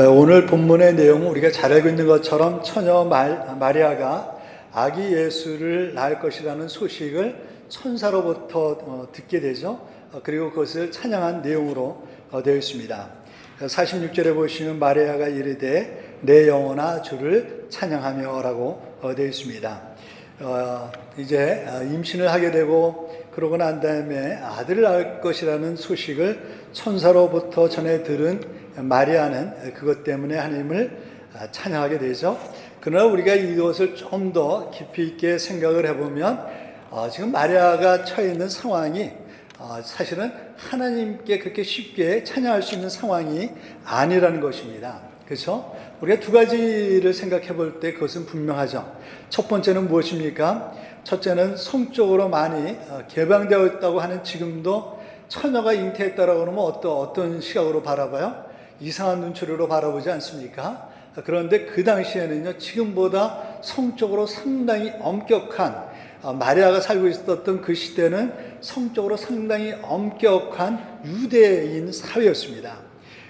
오늘 본문의 내용은 우리가 잘 알고 있는 것처럼 처녀 마리아가 아기 예수를 낳을 것이라는 소식을 천사로부터 듣게 되죠. 그리고 그것을 찬양한 내용으로 되어 있습니다. 46절에 보시면 마리아가 이르되 내 영혼아 주를 찬양하며 라고 되어 있습니다. 이제 임신을 하게 되고 그러고 난 다음에 아들을 낳을 것이라는 소식을 천사로부터 전해 들은 마리아는 그것 때문에 하나님을 찬양하게 되죠. 그러나 우리가 이것을 좀 더 깊이 있게 생각을 해보면 지금 마리아가 처해 있는 상황이 사실은 하나님께 그렇게 쉽게 찬양할 수 있는 상황이 아니라는 것입니다. 그렇죠? 우리가 두 가지를 생각해 볼 때 그것은 분명하죠. 첫 번째는 무엇입니까? 첫째는 성적으로 많이 개방되어 있다고 하는 지금도 처녀가 잉태했다라고 하면 어떤 시각으로 바라봐요? 이상한 눈초리로 바라보지 않습니까? 그런데 그 당시에는요, 지금보다 성적으로 상당히 엄격한, 마리아가 살고 있었던 그 시대는 성적으로 상당히 엄격한 유대인 사회였습니다.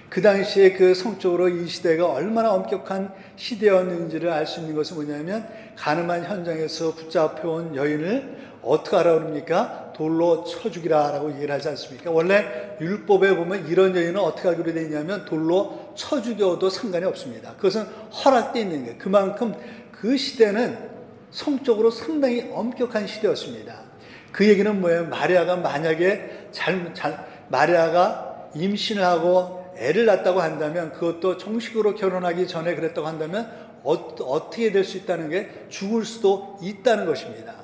그 당시에 그 성적으로 이 시대가 얼마나 엄격한 시대였는지를 알 수 있는 것은 뭐냐면, 가늠한 현장에서 붙잡혀온 여인을 어떻게 하라고 합니까? 돌로 쳐 죽이라 라고 얘기를 하지 않습니까? 원래 율법에 보면 이런 여인은 어떻게 하기로 되어 있냐면 돌로 쳐 죽여도 상관이 없습니다. 그것은 허락되어 있는 거예요. 그만큼 그 시대는 성적으로 상당히 엄격한 시대였습니다. 그 얘기는 뭐예요? 마리아가 만약에 마리아가 임신을 하고 애를 낳았다고 한다면, 그것도 정식으로 결혼하기 전에 그랬다고 한다면 어떻게 될 수 있다는 게 죽을 수도 있다는 것입니다.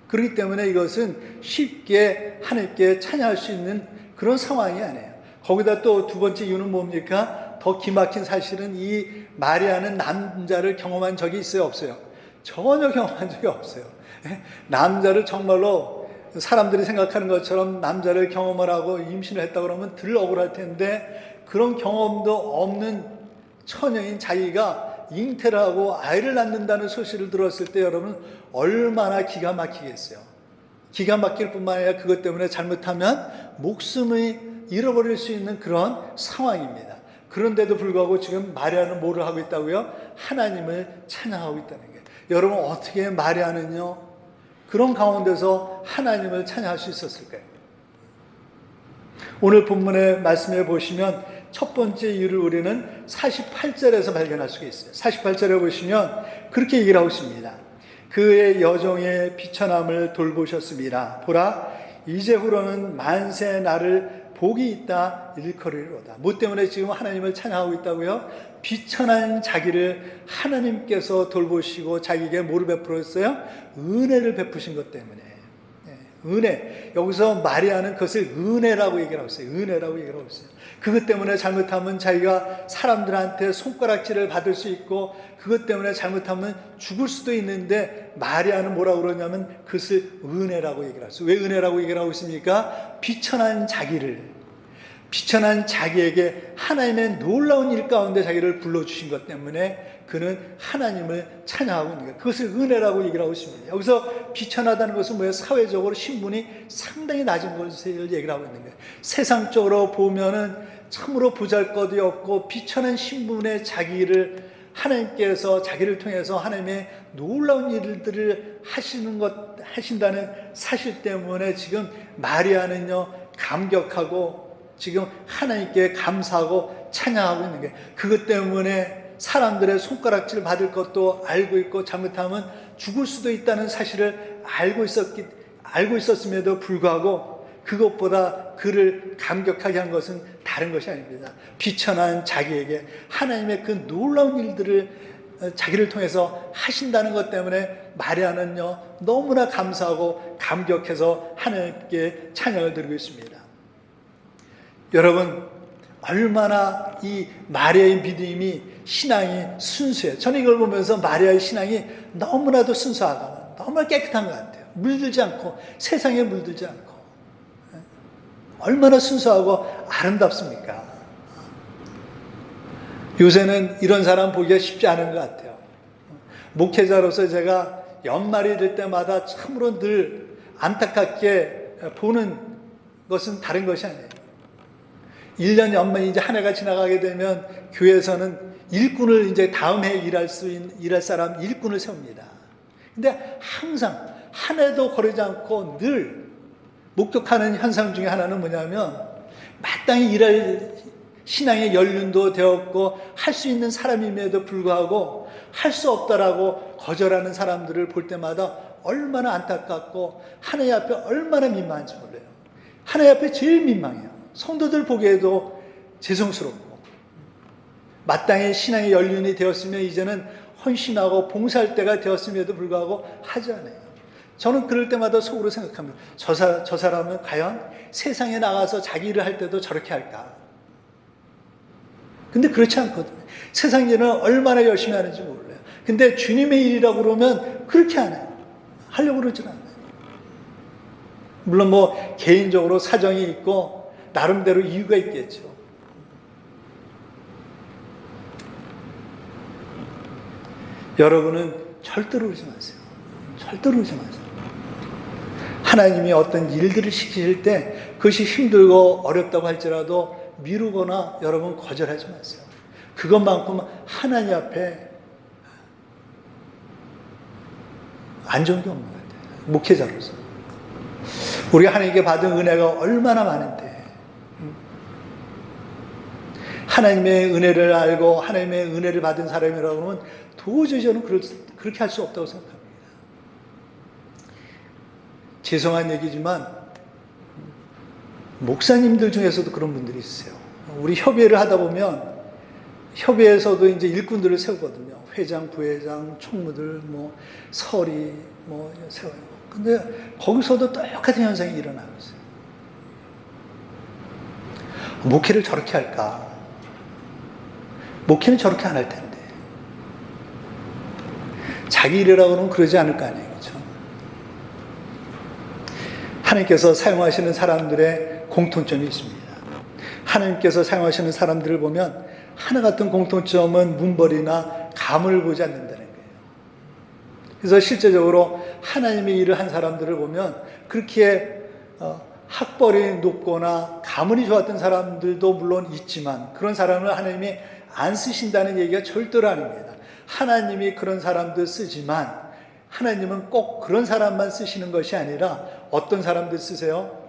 그렇기 때문에 이것은 쉽게 하나님께 찬양할 수 있는 그런 상황이 아니에요. 거기다 또 두 번째 이유는 뭡니까? 더 기막힌 사실은 이 마리아는 남자를 경험한 적이 있어요, 없어요? 전혀 경험한 적이 없어요. 남자를 정말로 사람들이 생각하는 것처럼 남자를 경험을 하고 임신을 했다고 그러면 덜 억울할 텐데, 그런 경험도 없는 처녀인 자기가 잉태를 하고 아이를 낳는다는 소식을 들었을 때 여러분 얼마나 기가 막히겠어요. 기가 막힐 뿐만 아니라 그것 때문에 잘못하면 목숨을 잃어버릴 수 있는 그런 상황입니다. 그런데도 불구하고 지금 마리아는 뭐를 하고 있다고요? 하나님을 찬양하고 있다는 거예요. 여러분 어떻게 마리아는요 그런 가운데서 하나님을 찬양할 수 있었을까요? 오늘 본문의 말씀에 보시면 첫 번째 이유를 우리는 48절에서 발견할 수가 있어요. 48절에 보시면 그렇게 얘기를 하고 있습니다. 그의 여종의 비천함을 돌보셨습니다. 보라, 이제후로는 만세 나를 복이 있다 일컬으리로다. 뭐 때문에 지금 하나님을 찬양하고 있다고요? 비천한 자기를 하나님께서 돌보시고 자기에게 뭐를 베풀었어요? 은혜를 베푸신 것 때문에. 은혜. 여기서 마리아는 그것을 은혜라고 얘기를 하고 있어요. 은혜라고 얘기를 하고 있어요. 그것 때문에 잘못하면 자기가 사람들한테 손가락질을 받을 수 있고, 그것 때문에 잘못하면 죽을 수도 있는데, 마리아는 뭐라고 그러냐면 그것을 은혜라고 얘기를 하고 있어요. 왜 은혜라고 얘기를 하고 있습니까? 비천한 자기에게 하나님의 놀라운 일 가운데 자기를 불러주신 것 때문에 그는 하나님을 찬양하고 있는 거예요. 그것을 은혜라고 얘기를 하고 있습니다. 여기서 비천하다는 것은 뭐예요? 사회적으로 신분이 상당히 낮은 것을 얘기를 하고 있는 거예요. 세상적으로 보면은 참으로 보잘것이 없고 비천한 신분의 자기를 하나님께서 자기를 통해서 하나님의 놀라운 일들을 하신다는 사실 때문에 지금 마리아는요 감격하고 지금 하나님께 감사하고 찬양하고 있는 게, 그것 때문에 사람들의 손가락질 받을 것도 알고 있고 잘못하면 죽을 수도 있다는 사실을 알고 있었음에도 불구하고 그것보다 그를 감격하게 한 것은 다른 것이 아닙니다. 비천한 자기에게 하나님의 그 놀라운 일들을 자기를 통해서 하신다는 것 때문에 마리아는요 너무나 감사하고 감격해서 하나님께 찬양을 드리고 있습니다. 여러분 얼마나 이 마리아의 믿음이, 신앙이 순수해요. 저는 이걸 보면서 마리아의 신앙이 너무나도 순수하고 너무나 깨끗한 것 같아요. 물들지 않고, 세상에 물들지 않고 얼마나 순수하고 아름답습니까? 요새는 이런 사람 보기가 쉽지 않은 것 같아요. 목회자로서 제가 연말이 될 때마다 참으로 늘 안타깝게 보는 것은 다른 것이 아니에요. 1년 연말이 이제 한 해가 지나가게 되면 교회에서는 일꾼을 이제 다음 해 일할 사람 일꾼을 세웁니다. 근데 항상 한 해도 거르지 않고 늘 목격하는 현상 중에 하나는 뭐냐면 마땅히 일할 신앙의 연륜도 되었고 할 수 있는 사람임에도 불구하고 할 수 없다라고 거절하는 사람들을 볼 때마다 얼마나 안타깝고 하나님 앞에 얼마나 민망한지 몰라요. 하나님 앞에 제일 민망해요. 성도들 보기에도 죄송스럽고 마땅히 신앙의 연륜이 되었으면 이제는 헌신하고 봉사할 때가 되었음에도 불구하고 하지 않아요. 저는 그럴 때마다 속으로 생각합니다. 저 사람은 과연 세상에 나가서 자기 일을 할 때도 저렇게 할까? 근데 그렇지 않거든요. 세상 일은 얼마나 열심히 하는지 몰라요. 근데 주님의 일이라고 그러면 그렇게 안 해요. 하려고 그러진 않아요. 물론 뭐 개인적으로 사정이 있고 나름대로 이유가 있겠죠. 여러분은 절대로 그러지 마세요. 절대로 그러지 마세요. 하나님이 어떤 일들을 시키실 때 그것이 힘들고 어렵다고 할지라도 미루거나 여러분 거절하지 마세요. 그것만큼 하나님 앞에 안 좋은 게 없는 것 같아요. 목회자로서. 우리가 하나님께 받은 은혜가 얼마나 많은데 하나님의 은혜를 알고 하나님의 은혜를 받은 사람이라고 하면 도저히 저는 그렇게 할 수 없다고 생각합니다. 죄송한 얘기지만 목사님들 중에서도 그런 분들이 있어요. 우리 협의회를 하다 보면 협의회에서도 이제 일꾼들을 세우거든요. 회장, 부회장, 총무들, 뭐 서리, 뭐 세워요. 근데 거기서도 똑같은 현상이 일어나고 있어요. 목회를 저렇게 할까? 목회는 저렇게 안 할 텐데. 자기 일이라고 하면 그러지 않을 거 아니에요. 그렇죠? 하나님께서 사용하시는 사람들의 공통점이 있습니다. 하나님께서 사용하시는 사람들을 보면 하나 같은 공통점은 문벌이나 가문을 보지 않는다는 거예요. 그래서 실제적으로 하나님의 일을 한 사람들을 보면 그렇게 학벌이 높거나 가문이 좋았던 사람들도 물론 있지만 그런 사람을 하나님이 안 쓰신다는 얘기가 절대로 아닙니다. 하나님이 그런 사람들 쓰지만 하나님은 꼭 그런 사람만 쓰시는 것이 아니라 어떤 사람들 쓰세요?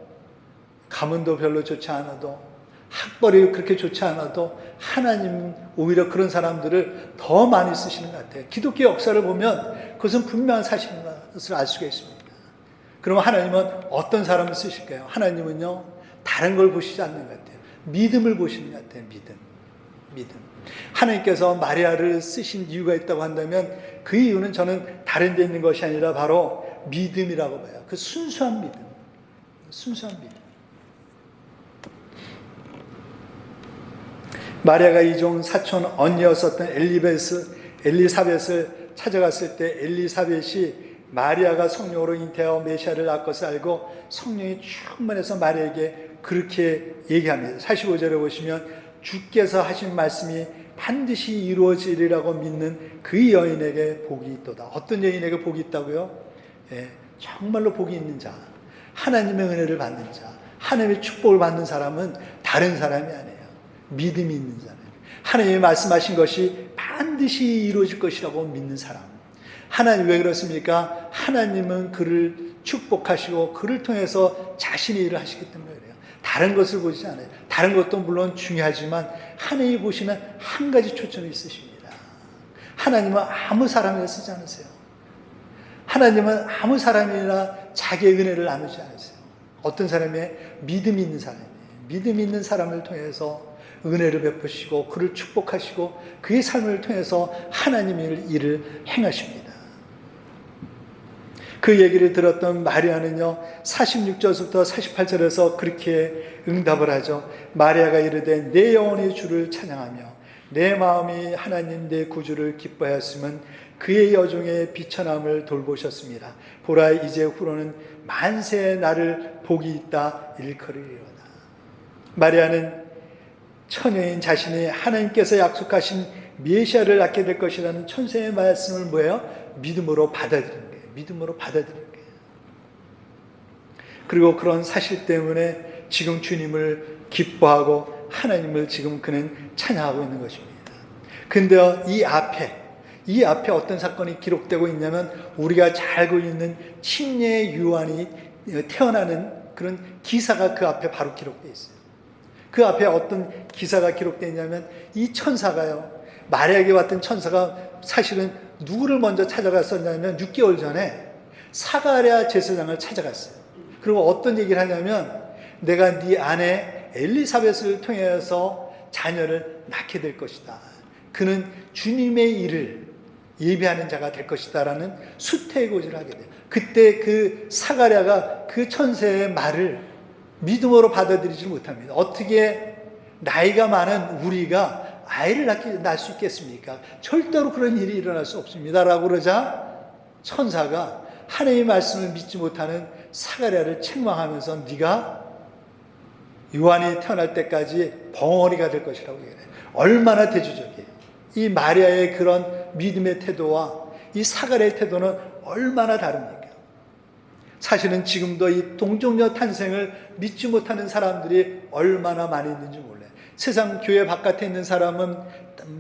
가문도 별로 좋지 않아도 학벌이 그렇게 좋지 않아도 하나님은 오히려 그런 사람들을 더 많이 쓰시는 것 같아요. 기독교 역사를 보면 그것은 분명한 사실인 것을 알 수가 있습니다. 그러면 하나님은 어떤 사람을 쓰실까요? 하나님은요 다른 걸 보시지 않는 것 같아요. 믿음을 보시는 것 같아요. 믿음. 하나님께서 마리아를 쓰신 이유가 있다고 한다면 그 이유는 저는 다른 데 있는 것이 아니라 바로 믿음이라고 봐요. 그 순수한 믿음. 마리아가 이종 사촌 언니였었던 엘리사벳을 찾아갔을 때 엘리사벳이 마리아가 성령으로 잉태하여 메시아를 낳을 것을 알고 성령이 충만해서 마리아에게 그렇게 얘기합니다. 45절에 보시면 주께서 하신 말씀이 반드시 이루어지리라고 믿는 그 여인에게 복이 있도다. 어떤 여인에게 복이 있다고요? 정말로 복이 있는 자, 하나님의 은혜를 받는 자, 하나님의 축복을 받는 사람은 다른 사람이 아니에요. 믿음이 있는 사람. 하나님이 말씀하신 것이 반드시 이루어질 것이라고 믿는 사람. 하나님 왜 그렇습니까? 하나님은 그를 축복하시고 그를 통해서 자신의 일을 하시기 때문에 그래요. 다른 것을 보지 않아요. 다른 것도 물론 중요하지만 하나님이 보시는 한 가지 초점이 있으십니다. 하나님은 아무 사람이나 쓰지 않으세요. 하나님은 아무 사람이나 자기의 은혜를 나누지 않으세요. 어떤 사람의 믿음이 있는 사람이에요. 믿음이 있는 사람을 통해서 은혜를 베푸시고 그를 축복하시고 그의 삶을 통해서 하나님의 일을 행하십니다. 그 얘기를 들었던 마리아는요 46절부터 48절에서 그렇게 응답을 하죠. 마리아가 이르되 내 영혼이 주를 찬양하며 내 마음이 하나님 내 구주를 기뻐하였으면 그의 여종의 비천함을 돌보셨습니다. 보라 이제 후로는 만세 나를 복이 있다 일컬으리로다. 마리아는 처녀인 자신이 하나님께서 약속하신 메시아를 낳게 될 것이라는 천사의 말씀을 뭐예요? 믿음으로 받아들인 거예요. 믿음으로 받아들인 거예요. 그리고 그런 사실 때문에 지금 주님을 기뻐하고 하나님을 지금 그는 찬양하고 있는 것입니다. 근데요, 이 앞에 어떤 사건이 기록되고 있냐면 우리가 잘 알고 있는 침례 요한이 태어나는 그런 기사가 그 앞에 바로 기록되어 있어요. 그 앞에 어떤 기사가 기록되어 있냐면 이 천사가요, 마리아에게 왔던 천사가 사실은 누구를 먼저 찾아갔었냐면 6개월 전에 사가랴 제사장을 찾아갔어요. 그리고 어떤 얘기를 하냐면 내가 네 아내 엘리사벳을 통해서 자녀를 낳게 될 것이다. 그는 주님의 일을 예비하는 자가 될 것이다 라는 수태고지를 하게 돼요. 그때 그 사가랴가 그 천사의 말을 믿음으로 받아들이지 못합니다. 어떻게 나이가 많은 우리가 아이를 낳을 수 있겠습니까? 절대로 그런 일이 일어날 수 없습니다 라고 그러자 천사가 하나님의 말씀을 믿지 못하는 사가랴를 책망하면서 네가 요한이 태어날 때까지 벙어리가 될 것이라고 얘기해요. 얼마나 대조적이에요. 이 마리아의 그런 믿음의 태도와 이 사가랴의 태도는 얼마나 다릅니까? 사실은 지금도 이 동정녀 탄생을 믿지 못하는 사람들이 얼마나 많이 있는지 몰라요. 세상 교회 바깥에 있는 사람은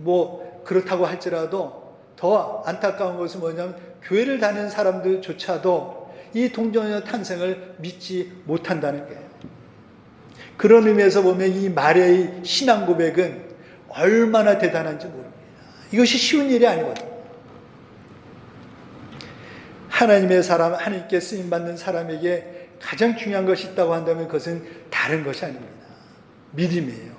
뭐 그렇다고 할지라도 더 안타까운 것은 뭐냐면 교회를 다니는 사람들조차도 이 동정녀 탄생을 믿지 못한다는 거예요. 그런 의미에서 보면 이 마리아의 신앙 고백은 얼마나 대단한지 모릅니다. 이것이 쉬운 일이 아니거든요. 하나님의 사람, 하나님께 쓰임받는 사람에게 가장 중요한 것이 있다고 한다면 그것은 다른 것이 아닙니다. 믿음이에요.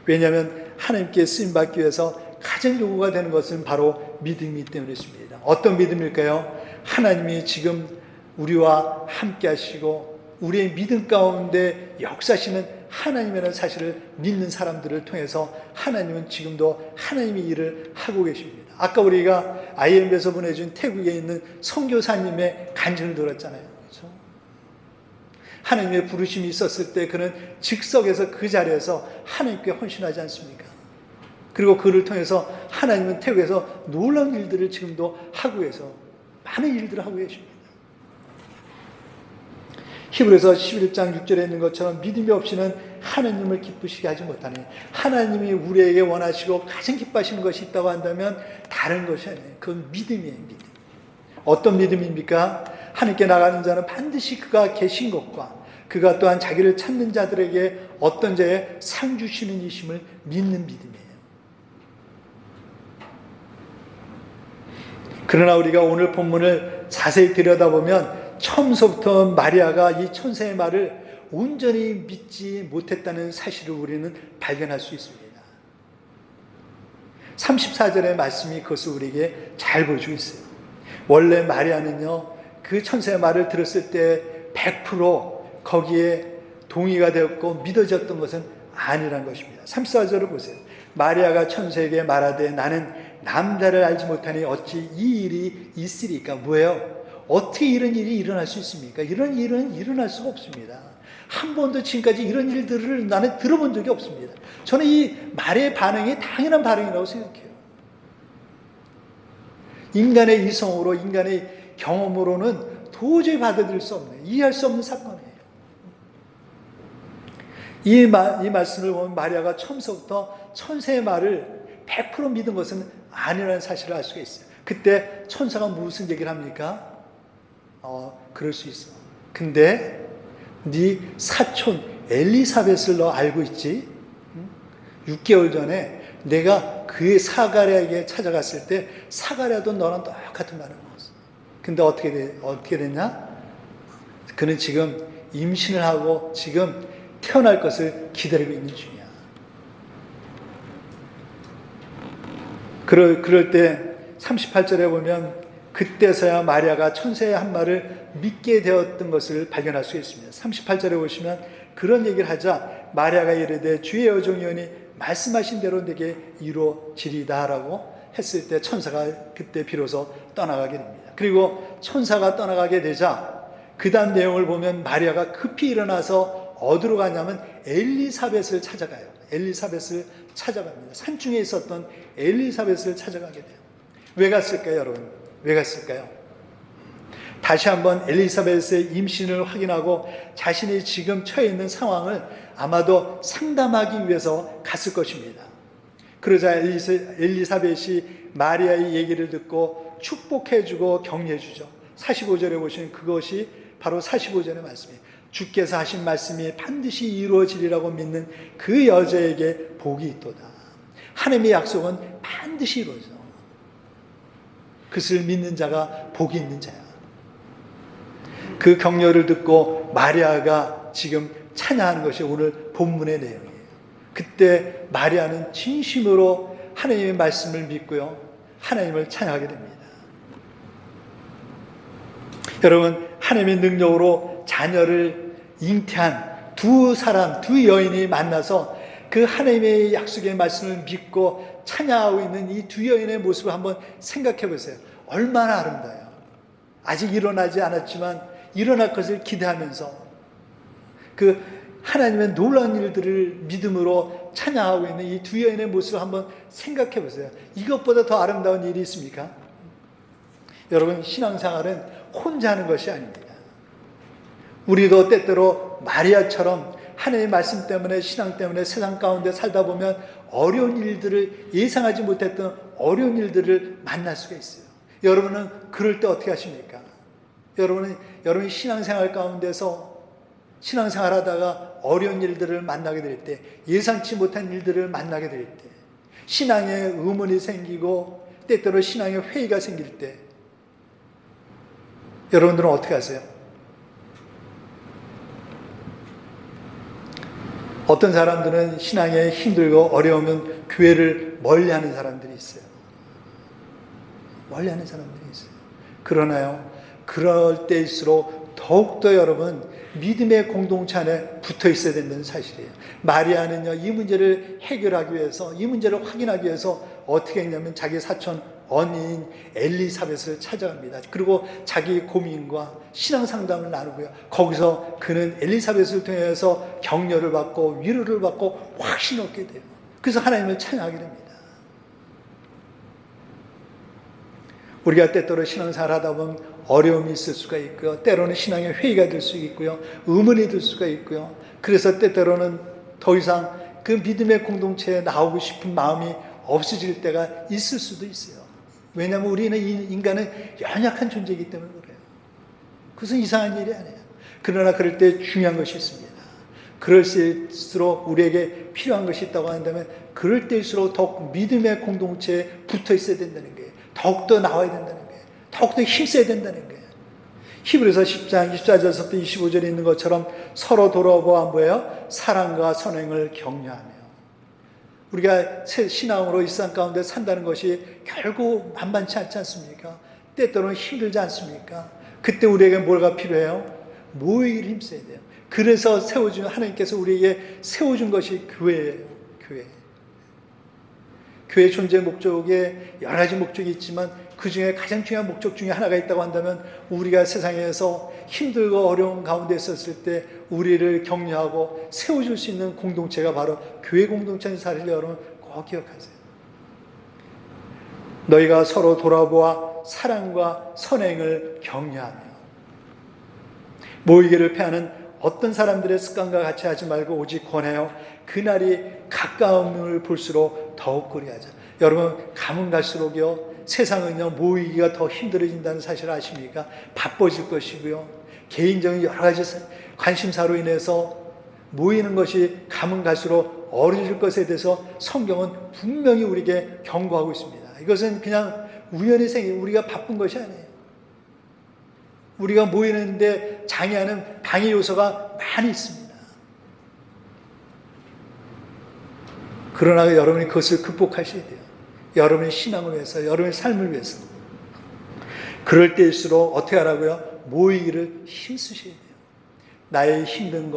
왜냐하면 하나님께 쓰임받기 위해서 가장 요구가 되는 것은 바로 믿음이기 때문이십니다. 어떤 믿음일까요? 하나님이 지금 우리와 함께 하시고 우리의 믿음 가운데 역사하시는 하나님이라는 사실을 믿는 사람들을 통해서 하나님은 지금도 하나님의 일을 하고 계십니다. 아까 우리가 IMB에서 보내준 태국에 있는 선교사님의 간증을 들었잖아요. 그렇죠? 하나님의 부르심이 있었을 때 그는 즉석에서 그 자리에서 하나님께 헌신하지 않습니까? 그리고 그를 통해서 하나님은 태국에서 놀라운 일들을 지금도 하고 계셔서 많은 일들을 하고 계십니다. 히브리서 11장 6절에 있는 것처럼 믿음이 없이는 하나님을 기쁘시게 하지 못하니 하나님이 우리에게 원하시고 가장 기뻐하시는 것이 있다고 한다면 다른 것이 아니에요. 그건 믿음이에요. 믿음. 어떤 믿음입니까? 하나님께 나가는 자는 반드시 그가 계신 것과 그가 또한 자기를 찾는 자들에게 어떤 자에 상 주시는 이심을 믿는 믿음이에요. 그러나 우리가 오늘 본문을 자세히 들여다보면 처음서부터 마리아가 이 천사의 말을 온전히 믿지 못했다는 사실을 우리는 발견할 수 있습니다. 34절의 말씀이 그것을 우리에게 잘 보여주고 있어요. 원래 마리아는요, 그 천사의 말을 들었을 때 100% 거기에 동의가 되었고 믿어졌던 것은 아니란 것입니다. 34절을 보세요. 마리아가 천사에게 말하되 나는 남자를 알지 못하니 어찌 이 일이 있으리까? 뭐예요? 어떻게 이런 일이 일어날 수 있습니까? 이런 일은 일어날 수가 없습니다. 한 번도 지금까지 이런 일들을 나는 들어본 적이 없습니다. 저는 이 말의 반응이 당연한 반응이라고 생각해요. 인간의 이성으로, 인간의 경험으로는 도저히 받아들일 수 없는, 이해할 수 없는 사건이에요. 이 말씀을 보면 마리아가 처음부터 천사의 말을 100% 믿은 것은 아니라는 사실을 알 수가 있어요. 그때 천사가 무슨 얘기를 합니까? 그럴 수 있어. 근데 네 사촌 엘리사벳을 너 알고 있지? 6개월 전에 내가 그 사가랴에게 찾아갔을 때 사가랴도 너랑 똑같은 말을 먹었어. 근데 어떻게 됐냐? 그는 지금 임신을 하고 지금 태어날 것을 기다리고 있는 중이야. 그럴 때 38절에 보면 그때서야 마리아가 천사의 한 말을 믿게 되었던 것을 발견할 수 있습니다. 38절에 보시면 그런 얘기를 하자 마리아가 이르되 주의 여종이오니 말씀하신 대로 내게 이루어지리다 라고 했을 때 천사가 그때 비로소 떠나가게 됩니다. 그리고 천사가 떠나가게 되자 그 다음 내용을 보면 마리아가 급히 일어나서 어디로 가냐면 엘리사벳을 찾아가요. 엘리사벳을 찾아갑니다. 산중에 있었던 엘리사벳을 찾아가게 돼요. 왜 갔을까요, 여러분? 왜 갔을까요? 다시 한번 엘리사벳의 임신을 확인하고 자신이 지금 처해 있는 상황을 아마도 상담하기 위해서 갔을 것입니다. 그러자 엘리사벳이 마리아의 얘기를 듣고 축복해주고 격려해주죠. 45절에 보시면 그것이 바로 45절의 말씀이에요. 주께서 하신 말씀이 반드시 이루어지리라고 믿는 그 여자에게 복이 있도다. 하나님의 약속은 반드시 이루어져. 그것을 믿는 자가 복이 있는 자야. 그 격려를 듣고 마리아가 지금 찬양하는 것이 오늘 본문의 내용이에요. 그때 마리아는 진심으로 하나님의 말씀을 믿고요, 하나님을 찬양하게 됩니다. 여러분, 하나님의 능력으로 자녀를 잉태한 두 여인이 만나서 그 하나님의 약속의 말씀을 믿고 찬양하고 있는 이 두 여인의 모습을 한번 생각해 보세요. 얼마나 아름다워요. 아직 일어나지 않았지만 일어날 것을 기대하면서 그 하나님의 놀라운 일들을 믿음으로 찬양하고 있는 이 두 여인의 모습을 한번 생각해 보세요. 이것보다 더 아름다운 일이 있습니까? 여러분, 신앙생활은 혼자 하는 것이 아닙니다. 우리도 때때로 마리아처럼 하나님의 말씀 때문에, 신앙 때문에 세상 가운데 살다 보면 어려운 일들을, 예상하지 못했던 어려운 일들을 만날 수가 있어요. 여러분은 그럴 때 어떻게 하십니까? 여러분이 신앙생활 가운데서 신앙생활 하다가 어려운 일들을 만나게 될 때, 예상치 못한 일들을 만나게 될 때, 신앙에 의문이 생기고 때때로 신앙에 회의가 생길 때 여러분들은 어떻게 하세요? 어떤 사람들은 신앙에 힘들고 어려우면 교회를 멀리하는 사람들이 있어요. 멀리하는 사람들이 있어요. 그러나요, 그럴 때일수록 더욱더 여러분 믿음의 공동체 안에 붙어 있어야 된다는 사실이에요. 마리아는요, 이 문제를 해결하기 위해서, 이 문제를 확인하기 위해서 어떻게 했냐면 자기 사촌 언니인 엘리사벳을 찾아갑니다. 그리고 자기 고민과 신앙 상담을 나누고요, 거기서 그는 엘리사벳을 통해서 격려를 받고 위로를 받고 확신을 얻게 돼요. 그래서 하나님을 찬양하게 됩니다. 우리가 때때로 신앙생활 하다 보면 어려움이 있을 수가 있고요, 때로는 신앙의 회의가 될 수 있고요, 의문이 들 수가 있고요. 그래서 때때로는 더 이상 그 믿음의 공동체에 나오고 싶은 마음이 없어질 때가 있을 수도 있어요. 왜냐하면 우리는 인간은 연약한 존재이기 때문에 그래요. 그것은 이상한 일이 아니에요. 그러나 그럴 때 중요한 것이 있습니다. 그럴수록 우리에게 필요한 것이 있다고 한다면 그럴 때일수록 더욱 믿음의 공동체에 붙어 있어야 된다는 거예요. 더욱더 나와야 된다는 거예요. 더욱더 힘써야 된다는 거예요. 히브리서 10장 24절부터 25절에 있는 것처럼 서로 돌아보아 뭐예요? 사랑과 선행을 격려하며. 우리가 신앙으로 이 세상 가운데 산다는 것이 결국 만만치 않지 않습니까? 때때로는 힘들지 않습니까? 그때 우리에게 뭐가 필요해요? 모이기를 힘써야 돼요. 그래서 하나님께서 우리에게 세워준 것이 교회예요. 교회 존재 목적에 여러 가지 목적이 있지만 그 중에 가장 중요한 목적 중에 하나가 있다고 한다면, 우리가 세상에서 힘들고 어려운 가운데 있었을 때 우리를 격려하고 세워줄 수 있는 공동체가 바로 교회 공동체인 사실을 여러분 꼭 기억하세요. 너희가 서로 돌아보아 사랑과 선행을 격려하며. 모이기를 패하는 어떤 사람들의 습관과 같이 하지 말고 오직 권하여 그날이 가까움을 볼수록 더욱 그리하자. 여러분, 가면 갈수록요, 세상은요, 모이기가 더 힘들어진다는 사실을 아십니까? 바빠질 것이고요, 개인적인 여러 가지 관심사로 인해서 모이는 것이 가면 갈수록 어려질 것에 대해서 성경은 분명히 우리에게 경고하고 있습니다. 이것은 그냥 우연히 생긴, 우리가 바쁜 것이 아니에요. 우리가 모이는데 장애하는 방해 요소가 많이 있습니다. 그러나 여러분이 그것을 극복하셔야 돼요. 여러분의 신앙을 위해서, 여러분의 삶을 위해서. 그럴 때일수록 어떻게 하라고요? 모이기를 힘쓰셔야 돼요. 나의 힘든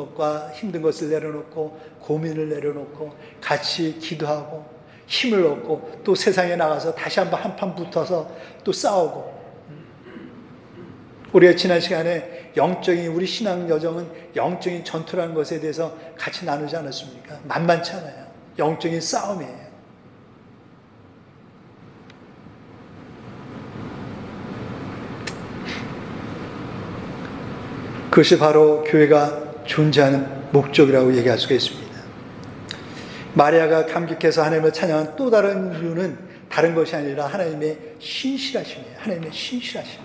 것을 내려놓고, 고민을 내려놓고 같이 기도하고 힘을 얻고, 또 세상에 나가서 다시 한판 붙어서 또 싸우고. 우리가 지난 시간에 우리 신앙 여정은 영적인 전투라는 것에 대해서 같이 나누지 않았습니까? 만만치 않아요. 영적인 싸움이에요. 그것이 바로 교회가 존재하는 목적이라고 얘기할 수가 있습니다. 마리아가 감격해서 하나님을 찬양한 또 다른 이유는 다른 것이 아니라 하나님의 신실하심이에요. 하나님의 신실하심.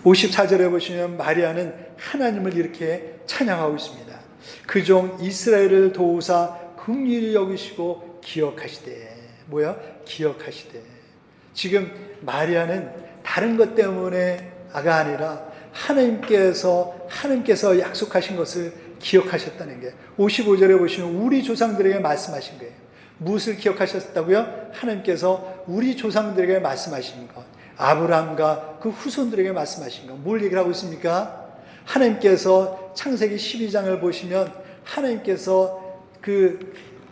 54절에 보시면 마리아는 하나님을 이렇게 찬양하고 있습니다. 그 종 이스라엘을 도우사 긍휼히 여기시고 기억하시되. 뭐야? 기억하시되. 지금 마리아는 다른 것 때문에가 아니라 하나님께서 약속하신 것을 기억하셨다는 게 55절에 보시면 우리 조상들에게 말씀하신 거예요. 무엇을 기억하셨다고요? 하나님께서 우리 조상들에게 말씀하신 것, 아브라함과 그 후손들에게 말씀하신 것, 뭘 얘기를 하고 있습니까? 하나님께서 창세기 12장을 보시면 하나님께서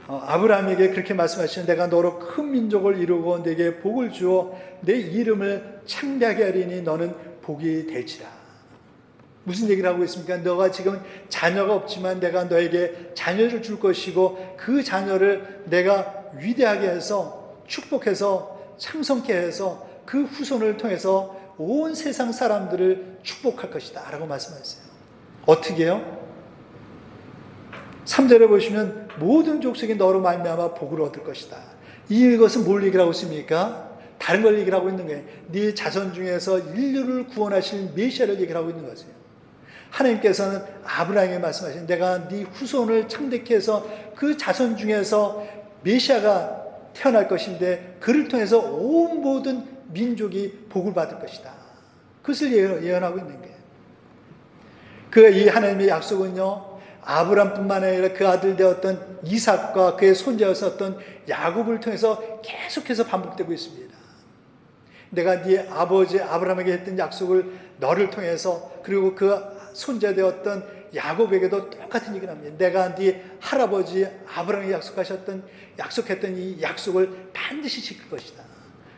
아브라함에게 그렇게 말씀하시는 내가 너로 큰 민족을 이루고 내게 복을 주어 내 이름을 창대하게 하리니 너는 복이 될지라. 무슨 얘기를 하고 있습니까? 너가 지금 자녀가 없지만 내가 너에게 자녀를 줄 것이고 그 자녀를 내가 위대하게 해서 축복해서 창성케 해서 그 후손을 통해서 온 세상 사람들을 축복할 것이다 라고 말씀하셨어요. 어떻게 해요? 3절에 보시면 모든 족속이 너로 말미암아 복을 얻을 것이다. 이것은 뭘 얘기를 하고 있습니까? 다른 걸 얘기를 하고 있는 거예요. 네 자손 중에서 인류를 구원하실 메시아를 얘기를 하고 있는 거죠. 하나님께서는 아브라함에게 말씀하신 내가 네 후손을 창대케 해서 그 자손 중에서 메시아가 태어날 것인데 그를 통해서 온 모든 민족이 복을 받을 것이다. 그것을 예언하고 있는 거예요. 이 하나님의 약속은요, 아브라함뿐만 아니라 그 아들 되었던 이삭과 그의 손자였었던 야곱을 통해서 계속해서 반복되고 있습니다. 내가 네 아버지 아브라함에게 했던 약속을 너를 통해서 그리고 그 손자 되었던 야곱에게도 똑같은 얘기를 합니다. 내가 네 할아버지 아브라함에게 약속했던 이 약속을 반드시 지킬 것이다.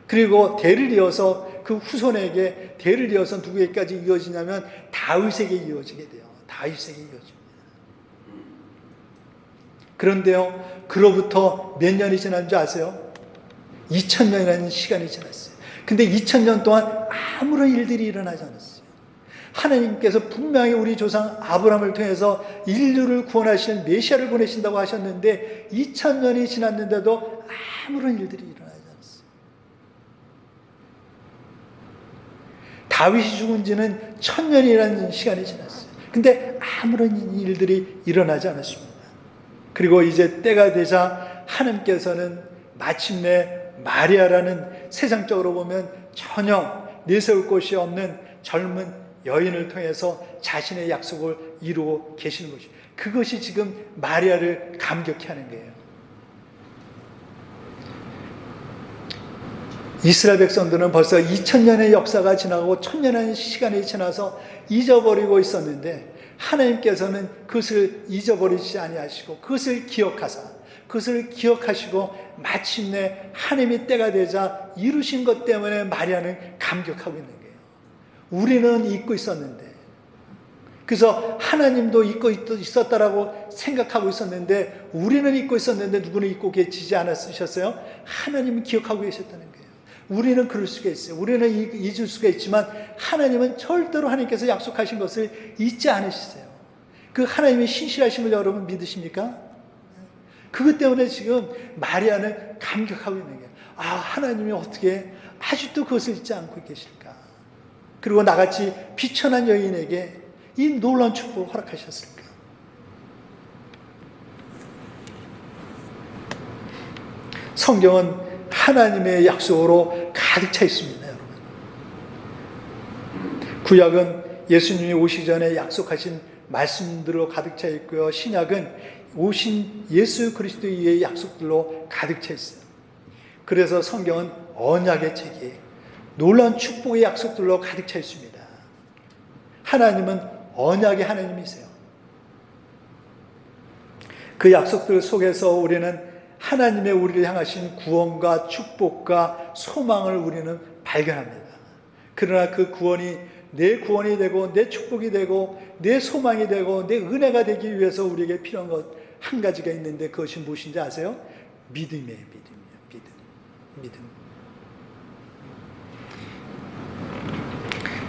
그리고 대를 이어서 그 후손에게 대를 이어서 누구에게까지 이어지냐면 다윗에게 이어지게 돼요. 다윗에게 이어집니다. 그런데요, 그로부터 몇 년이 지난 줄 아세요? 2000년이라는 시간이 지났어요. 근데 2000년 동안 아무런 일들이 일어나지 않았어요. 하나님께서 분명히 우리 조상 아브라함을 통해서 인류를 구원하시는 메시아를 보내신다고 하셨는데 2000년이 지났는데도 아무런 일들이 일어나지 않았어요. 다윗이 죽은 지는 1000년이라는 시간이 지났어요. 근데 아무런 일들이 일어나지 않았습니다. 그리고 이제 때가 되자 하나님께서는 마침내 마리아라는 세상적으로 보면 전혀 내세울 곳이 없는 젊은 여인을 통해서 자신의 약속을 이루고 계시는 것이죠. 그것이 지금 마리아를 감격해 하는 거예요. 이스라엘 백성들은 벌써 2000년의 역사가 지나고 1000년의 시간이 지나서 잊어버리고 있었는데 하나님께서는 그것을 잊어버리지 아니하시고 그것을 기억하시고 마침내 하나님의 때가 되자 이루신 것 때문에 마리아는 감격하고 있는 거예요. 우리는 잊고 있었는데, 그래서 하나님도 잊고 있었다라고 생각하고 있었는데, 우리는 잊고 있었는데 누구는 잊고 계시지 않았으셨어요? 하나님은 기억하고 계셨다는 거예요. 우리는 그럴 수가 있어요. 우리는 잊을 수가 있지만 하나님은 절대로 하나님께서 약속하신 것을 잊지 않으시세요. 그 하나님의 신실하심을 여러분 믿으십니까? 그것 때문에 지금 마리아는 감격하고 있는 거예요. 아, 하나님이 어떻게 아직도 그것을 잊지 않고 계실까? 그리고 나같이 비천한 여인에게 이 놀라운 축복을 허락하셨을까? 성경은 하나님의 약속으로 가득 차 있습니다, 여러분. 구약은 예수님이 오시기 전에 약속하신 말씀들로 가득 차 있고요. 신약은 오신 예수 그리스도의 약속들로 가득 차 있어요. 그래서 성경은 언약의 책이 놀라운 축복의 약속들로 가득 차 있습니다. 하나님은 언약의 하나님이세요. 그 약속들 속에서 우리는 하나님의 우리를 향하신 구원과 축복과 소망을 우리는 발견합니다. 그러나 그 구원이 내 구원이 되고 내 축복이 되고 내 소망이 되고 내 은혜가 되기 위해서 우리에게 필요한 것 한 가지가 있는데 그것이 무엇인지 아세요? 믿음이에요. 믿음.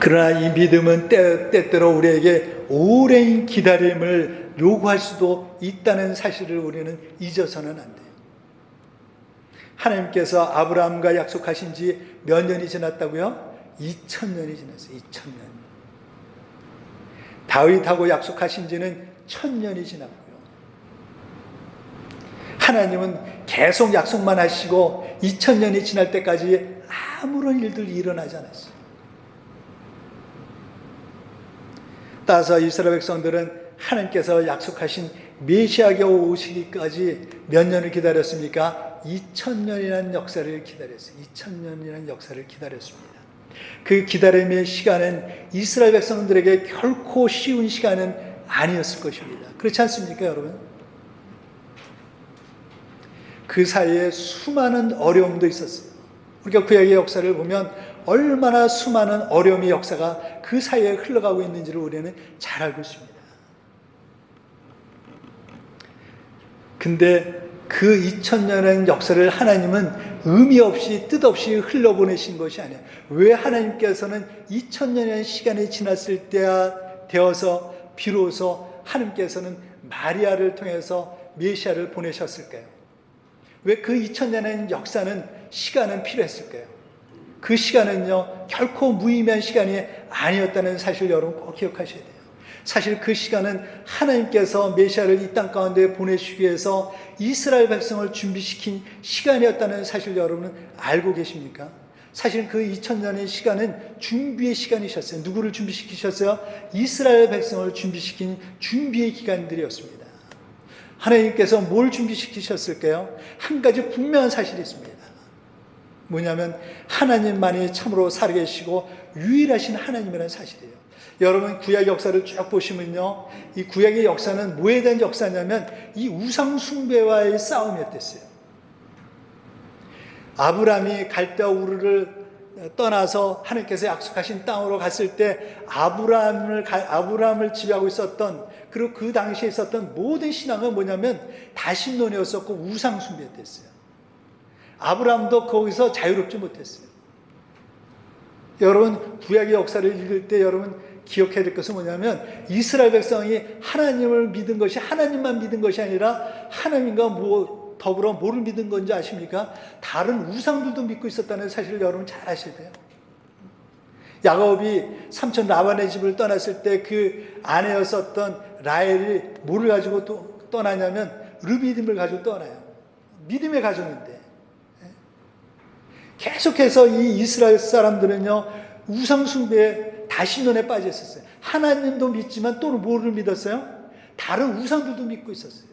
그러나 이 믿음은 때때로 우리에게 오랜 기다림을 요구할 수도 있다는 사실을 우리는 잊어서는 안 돼요. 하나님께서 아브라함과 약속하신 지 몇 년이 지났다고요? 2000년이 지났어요. 2000년. 다윗하고 약속하신 지는 1000년이 지났고요. 하나님은 계속 약속만 하시고 2000년이 지날 때까지 아무런 일들이 일어나지 않았어요. 따라서 이스라엘 백성들은 하나님께서 약속하신 메시아가 오시기까지 몇 년을 기다렸습니까? 2000년이라는 역사를 기다렸어요. 2000년이라는 역사를 기다렸습니다. 그 기다림의 시간은 이스라엘 백성들에게 결코 쉬운 시간은 아니었을 것입니다. 그렇지 않습니까, 여러분? 그 사이에 수많은 어려움도 있었어요. 우리가 구약의 역사를 보면 얼마나 수많은 어려움의 역사가 그 사이에 흘러가고 있는지를 우리는 잘 알고 있습니다. 근데 그 2000년의 역사를 하나님은 의미 없이 뜻없이 흘러보내신 것이 아니에요. 왜 하나님께서는 2000년의 시간이 지났을 때야 되어서 비로소 하나님께서는 마리아를 통해서 메시아를 보내셨을까요? 왜 그 2000년의 역사는 시간은 필요했을까요? 그 시간은요 결코 무의미한 시간이 아니었다는 사실 여러분 꼭 기억하셔야 돼요. 사실 그 시간은 하나님께서 메시아를 이 땅 가운데 보내시기 위해서 이스라엘 백성을 준비시킨 시간이었다는 사실 여러분은 알고 계십니까? 사실 그 2000년의 시간은 준비의 시간이셨어요. 누구를 준비시키셨어요? 이스라엘 백성을 준비시킨 준비의 기간들이었습니다. 하나님께서 뭘 준비시키셨을까요? 한 가지 분명한 사실이 있습니다. 뭐냐면 하나님만이 참으로 살아계시고 유일하신 하나님이라는 사실이에요. 여러분 구약 역사를 쭉 보시면요, 이 구약의 역사는 뭐에 대한 역사냐면 이 우상 숭배와의 싸움이었댔어요. 아브라함이 갈대아 우르를 떠나서 하나님께서 약속하신 땅으로 갔을 때 아브라함을 지배하고 있었던, 그리고 그 당시에 있었던 모든 신앙은 뭐냐면 다신론이었었고 우상 숭배였댔어요. 아브라함도 거기서 자유롭지 못했어요. 여러분 구약의 역사를 읽을 때 여러분 기억해야 될 것은 뭐냐면 이스라엘 백성이 하나님을 믿은 것이 하나님만 믿은 것이 아니라 하나님과 더불어 뭐를 믿은 건지 아십니까? 다른 우상들도 믿고 있었다는 사실을 여러분 잘 아셔야 돼요. 야곱이 삼촌 라반의 집을 떠났을 때 그 아내였었던 라헬이 뭐를 가지고 떠나냐면 르비딤을 가지고 떠나요. 믿음의 가정인데 계속해서 이 이스라엘 사람들은요 우상 숭배에 다신론에 빠져 있었어요. 하나님도 믿지만 또 뭐를 믿었어요? 다른 우상들도 믿고 있었어요.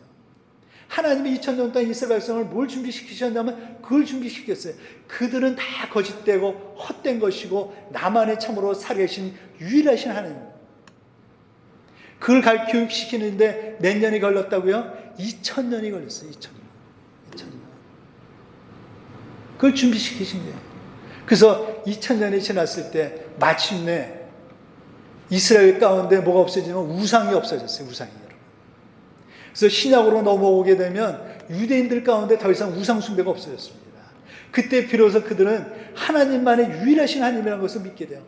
하나님이 2000년 동안 이스라엘 백성을 뭘 준비시키셨냐면 그걸 준비시켰어요. 그들은 다 거짓되고 헛된 것이고 나만의 참으로 살아계신 유일하신 하나님. 그걸 교육시키는데 몇 년이 걸렸다고요? 2000년이 걸렸어요. 2000년. 그걸 준비시키신 거예요. 그래서 2000년이 지났을 때 마침내 이스라엘 가운데 뭐가 없어지면 우상이 없어졌어요. 우상이 여러분. 그래서 신약으로 넘어오게 되면 유대인들 가운데 더 이상 우상 숭배가 없어졌습니다. 그때 비로소 그들은 하나님만의 유일하신 하나님이라는 것을 믿게 돼요.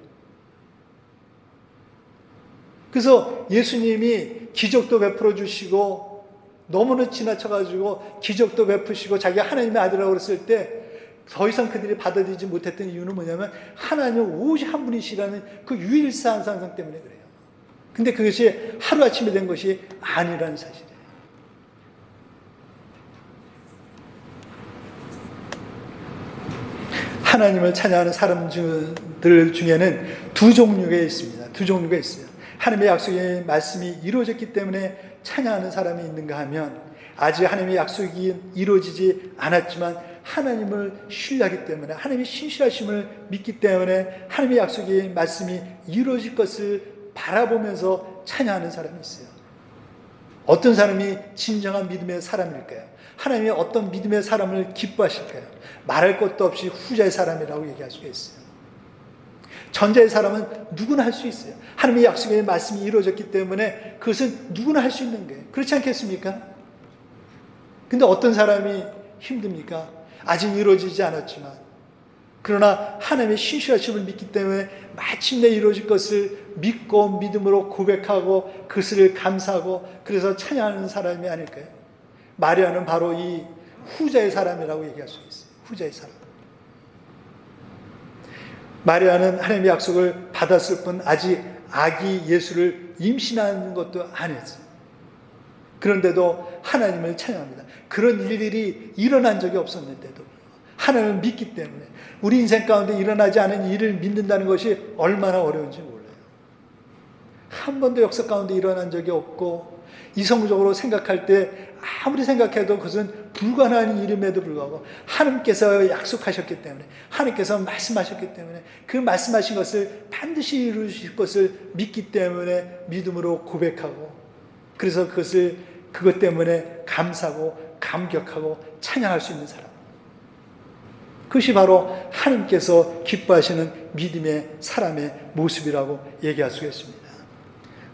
그래서 예수님이 기적도 베풀어 주시고 너무나 지나쳐가지고 기적도 베푸시고 자기가 하나님의 아들이라고 그랬을 때 더 이상 그들이 받아들이지 못했던 이유는 뭐냐면 하나님 오직 한 분이시라는 그 유일한 상상 때문에 그래요. 근데 그것이 하루아침에 된 것이 아니라는 사실이에요. 하나님을 찬양하는 사람들 중에는 두 종류가 있습니다. 두 종류가 있어요. 하나님의 약속의 말씀이 이루어졌기 때문에 찬양하는 사람이 있는가 하면 아직 하나님의 약속이 이루어지지 않았지만 하나님을 신뢰하기 때문에 하나님의 신실하심을 믿기 때문에 하나님의 약속의 말씀이 이루어질 것을 바라보면서 찬양하는 사람이 있어요. 어떤 사람이 진정한 믿음의 사람일까요? 하나님이 어떤 믿음의 사람을 기뻐하실까요? 말할 것도 없이 후자의 사람이라고 얘기할 수가 있어요. 전자의 사람은 누구나 할 수 있어요. 하나님의 약속의 말씀이 이루어졌기 때문에 그것은 누구나 할 수 있는 거예요. 그렇지 않겠습니까? 근데 어떤 사람이 힘듭니까? 아직 이루어지지 않았지만 그러나 하나님의 신실하심을 믿기 때문에 마침내 이루어질 것을 믿고 믿음으로 고백하고 그것을 감사하고 그래서 찬양하는 사람이 아닐까요? 마리아는 바로 이 후자의 사람이라고 얘기할 수 있어요. 후자의 사람. 마리아는 하나님의 약속을 받았을 뿐 아직 아기 예수를 임신하는 것도 안 했어요. 그런데도 하나님을 찬양합니다. 그런 일들이 일어난 적이 없었는데도 하나님을 믿기 때문에 우리 인생 가운데 일어나지 않은 일을 믿는다는 것이 얼마나 어려운지 몰라요. 한 번도 역사 가운데 일어난 적이 없고 이성적으로 생각할 때 아무리 생각해도 그것은 불가능한 일임에도 불구하고 하나님께서 약속하셨기 때문에 하나님께서 말씀하셨기 때문에 그 말씀하신 것을 반드시 이루실 것을 믿기 때문에 믿음으로 고백하고 그래서 그것 때문에 감사하고 감격하고 찬양할 수 있는 사람. 그것이 바로 하나님께서 기뻐하시는 믿음의 사람의 모습이라고 얘기할 수 있습니다.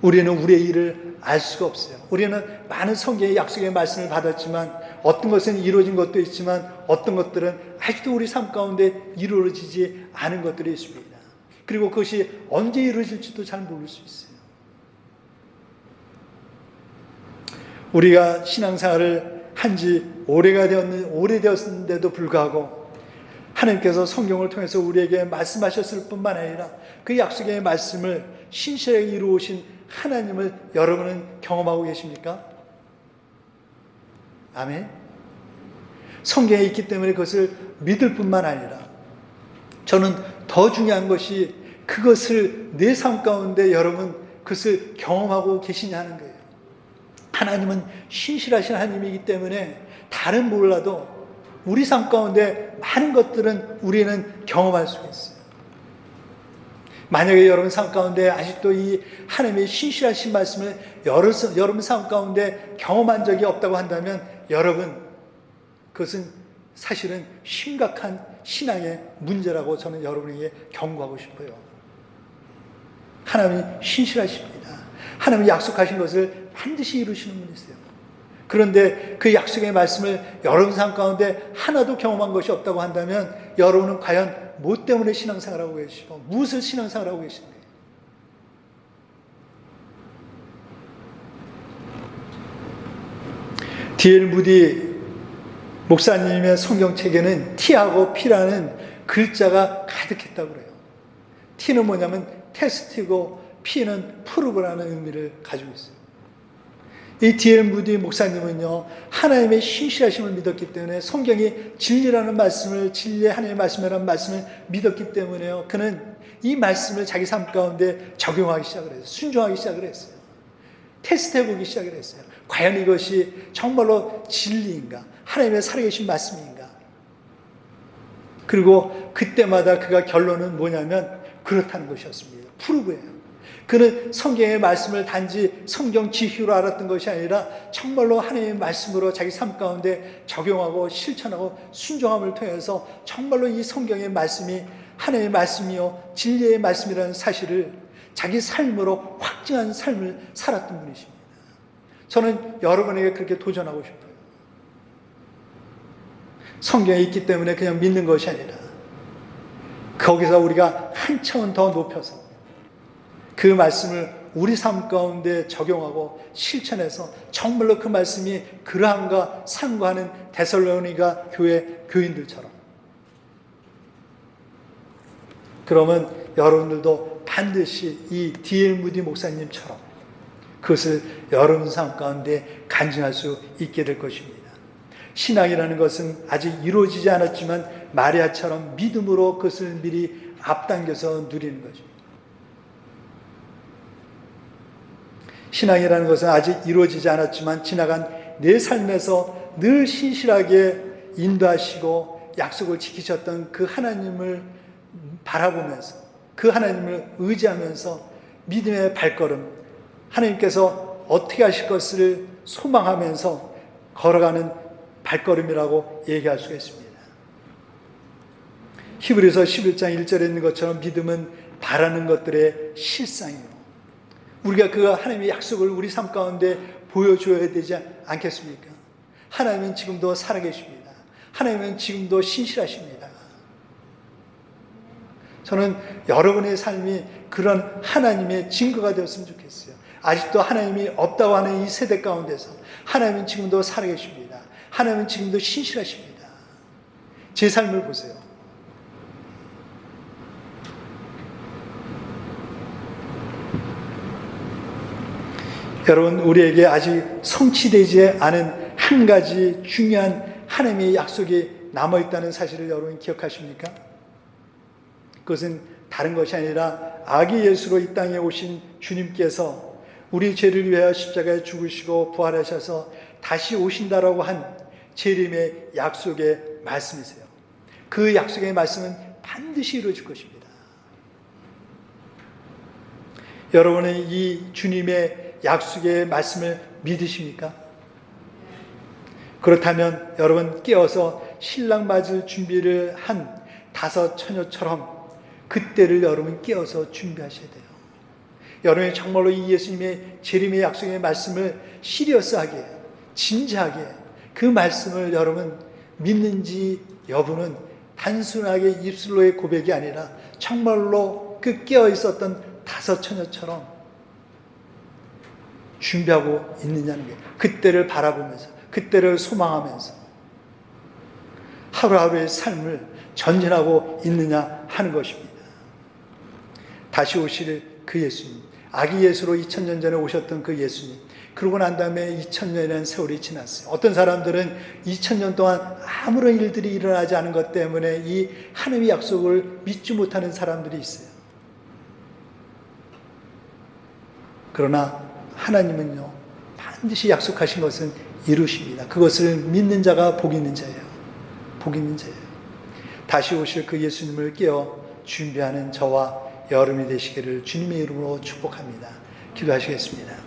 우리는 우리의 일을 알 수가 없어요. 우리는 많은 성경의 약속의 말씀을 받았지만 어떤 것은 이루어진 것도 있지만 어떤 것들은 아직도 우리 삶 가운데 이루어지지 않은 것들이 있습니다. 그리고 그것이 언제 이루어질지도 잘 모를 수 있어요. 우리가 신앙생활을 한지 오래되었는데도 불구하고 하나님께서 성경을 통해서 우리에게 말씀하셨을 뿐만 아니라 그 약속의 말씀을 신실하게 이루어오신 하나님을 여러분은 경험하고 계십니까? 아멘. 성경에 있기 때문에 그것을 믿을 뿐만 아니라 저는 더 중요한 것이 그것을 내 삶 가운데 여러분 그것을 경험하고 계시냐 하는 거예요. 하나님은 신실하신 하나님이기 때문에 다른 몰라도 우리 삶 가운데 많은 것들은 우리는 경험할 수 있어요. 만약에 여러분 삶 가운데 아직도 이 하나님의 신실하신 말씀을 여러분 삶 가운데 경험한 적이 없다고 한다면 여러분 그것은 사실은 심각한 신앙의 문제라고 저는 여러분에게 경고하고 싶어요. 하나님이 신실하십니다. 하나님이 약속하신 것을 반드시 이루시는 분이세요. 그런데 그 약속의 말씀을 여러분 삶 가운데 하나도 경험한 것이 없다고 한다면 여러분은 과연 뭐 때문에 신앙생활하고 계시고 무엇을 신앙생활하고 계신가요? D.L. 무디 목사님의 성경책에는 T하고 P라는 글자가 가득했다고 그래요. T는 뭐냐면 테스트고 P는 프로브라는 의미를 가지고 있어요. 이 D.L. 무디 목사님은요, 하나님의 신실하심을 믿었기 때문에 성경이 진리라는 말씀을, 진리의 하나님의 말씀이라는 말씀을 믿었기 때문에요, 그는 이 말씀을 자기 삶 가운데 적용하기 시작을 했어요. 순종하기 시작을 했어요. 테스트해보기 시작을 했어요. 과연 이것이 정말로 진리인가? 하나님의 살아계신 말씀인가? 그리고 그때마다 그가 결론은 뭐냐면 그렇다는 것이었습니다. 프루브예요. 그는 성경의 말씀을 단지 성경 지휘로 알았던 것이 아니라 정말로 하나님의 말씀으로 자기 삶 가운데 적용하고 실천하고 순종함을 통해서 정말로 이 성경의 말씀이 하나님의 말씀이요 진리의 말씀이라는 사실을 자기 삶으로 확증한 삶을 살았던 분이십니다. 저는 여러분에게 그렇게 도전하고 싶어요. 성경에 있기 때문에 그냥 믿는 것이 아니라 거기서 우리가 한 차원 더 높여서 그 말씀을 우리 삶 가운데 적용하고 실천해서 정말로 그 말씀이 그러함과 상고하는 데살로니가 교회 교인들처럼, 그러면 여러분들도 반드시 이 D.L. 무디 목사님처럼 그것을 여러분 삶 가운데 간증할 수 있게 될 것입니다. 신앙이라는 것은 아직 이루어지지 않았지만 마리아처럼 믿음으로 그것을 미리 앞당겨서 누리는 거죠. 신앙이라는 것은 아직 이루어지지 않았지만 지나간 내 삶에서 늘 신실하게 인도하시고 약속을 지키셨던 그 하나님을 바라보면서 그 하나님을 의지하면서 믿음의 발걸음, 하나님께서 어떻게 하실 것을 소망하면서 걸어가는 발걸음이라고 얘기할 수가 있습니다. 히브리서 11장 1절에 있는 것처럼 믿음은 바라는 것들의 실상이에요. 우리가 그 하나님의 약속을 우리 삶 가운데 보여줘야 되지 않겠습니까? 하나님은 지금도 살아계십니다. 하나님은 지금도 신실하십니다. 저는 여러분의 삶이 그런 하나님의 증거가 되었으면 좋겠어요. 아직도 하나님이 없다고 하는 이 세대 가운데서 하나님은 지금도 살아계십니다. 하나님은 지금도 신실하십니다. 제 삶을 보세요. 여러분, 우리에게 아직 성취되지 않은 한 가지 중요한 하나님의 약속이 남아있다는 사실을 여러분 기억하십니까? 그것은 다른 것이 아니라 아기 예수로 이 땅에 오신 주님께서 우리 죄를 위하여 십자가에 죽으시고 부활하셔서 다시 오신다라고 한 재림의 약속의 말씀이세요. 그 약속의 말씀은 반드시 이루어질 것입니다. 여러분은 이 주님의 약속의 말씀을 믿으십니까? 그렇다면 여러분 깨어서 신랑 맞을 준비를 한 다섯 처녀처럼 그때를 여러분 깨어서 준비하셔야 돼요. 여러분이 정말로 이 예수님의 재림의 약속의 말씀을 시리어스하게, 진지하게 그 말씀을 여러분 믿는지 여부는 단순하게 입술로의 고백이 아니라 정말로 그 깨어 있었던 다섯 처녀처럼 준비하고 있느냐는 게, 그때를 바라보면서 그때를 소망하면서 하루하루의 삶을 전진하고 있느냐 하는 것입니다. 다시 오실 그 예수님, 아기 예수로 2000년 전에 오셨던 그 예수님, 그러고 난 다음에 2000년이라는 세월이 지났어요. 어떤 사람들은 2000년 동안 아무런 일들이 일어나지 않은 것 때문에 이 하나님의 약속을 믿지 못하는 사람들이 있어요. 그러나 하나님은요, 반드시 약속하신 것은 이루십니다. 그것을 믿는 자가 복 있는 자예요. 복 있는 자예요. 다시 오실 그 예수님을 깨어 준비하는 저와 여러분이 되시기를 주님의 이름으로 축복합니다. 기도하시겠습니다.